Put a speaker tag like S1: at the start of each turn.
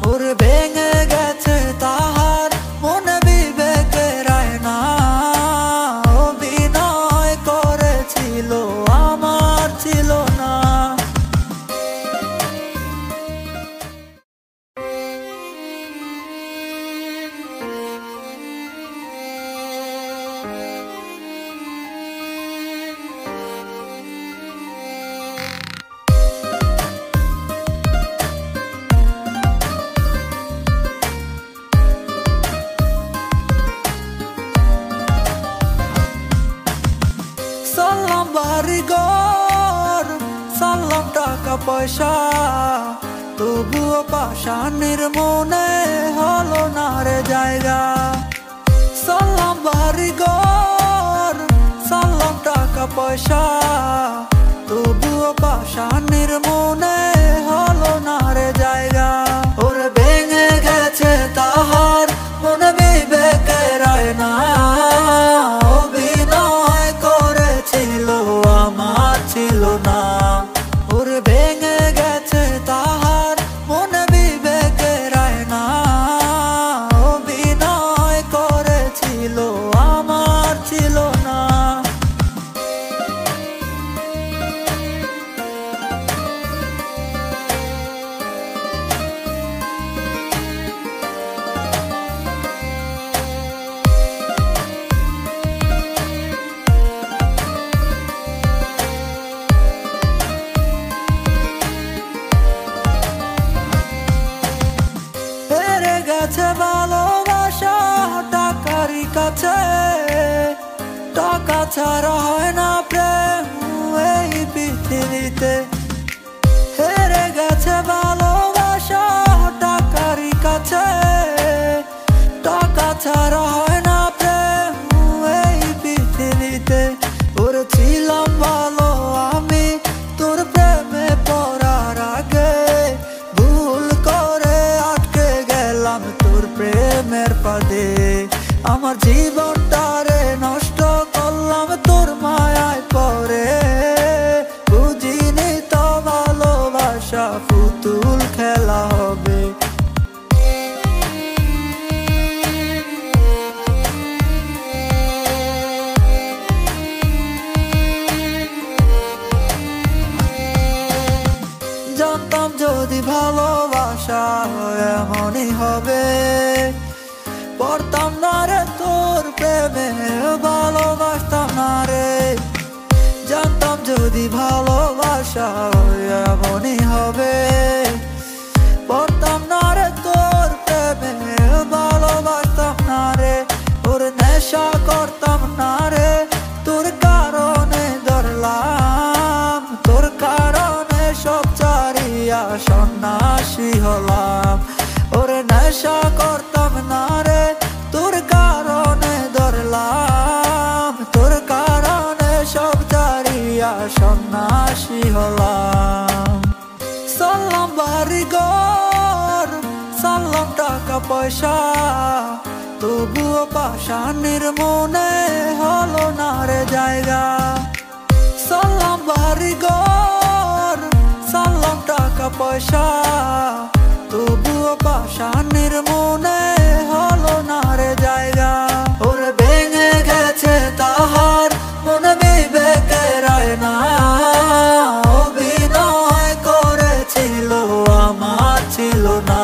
S1: ওরে ভেঙে গেছে তাহার মন বিবেকের আয়না, অভিনয় করেছিল আমার ছিল না। সালাম বাড়িঘর, সালাম টাকা পয়সা, তবুও পাষাণের মনে হলো না রে জায়গা। সালাম বাড়িঘর, সালাম টাকা পয়সা, তবুও পাষাণের মনে হলো না রে জায়গা। ওরে ভেঙে গেছে তাহার মন বিবেকের আয়না, অভিনয় করেছিল আমার ছিল না। ওরে ভেঙে গেছে তাহার মন বিবেকের আয়না, অভিনয় করেছিল আমার ছিল না। হেরে গেছে ভালোবাসা টাকারই কাছে, টাকা ছাড়া হয় না প্রেম এই পৃথিবীতে। হেরে গেছে ভালোবাসা টাকারই কাছে, টাকা ছাড়া হয় না প্রেম এই পৃথিবীতে। ওরে ছিলাম ভালো আমি তোর প্রেমে পড়ার আগে, ভুল করে আটকে গেলাম তোর প্রেমের ফাঁদে। আমার জীবনটারে নষ্ট করলাম তোর মায়ায় পড়ে, বুঝিনি তো ভালোবাসা পুতুল খেলা হবে। জানতাম যদি ভালোবাসা এমনই হবে, পড়তাম না রে তোর প্রেমে, ভালোবাসতাম না রে। জানতাম যদি ভালোবাসা এমনই হবে, পড়তাম না রে তোর প্রেমে, ভালোবাসতাম না রে। ওর নেশা করতাম না রে, তোর কারণে ধরলাম, তোর কারণে সব ছাড়িয়া সন্ন্যাসী হলাম। ওরে নেশা করতাম না রে, তোর কারণে ধরলাম, তোর কারণে সব ছাড়িয়া সন্ন্যাসী হলাম। সালাম বাড়িঘর, সালাম টাকা পয়সা, তবুও পাষাণের মনে হলো না রে জায়গা। সালাম বাড়িঘর, সালাম টাকা পয়সা, তবুও পাষাণের মনে হলো না রে জায়গা। ওরে ভেঙে গেছে তাহার মন বিবেকের আয়না, অভিনয় করেছিল আমার ছিল না।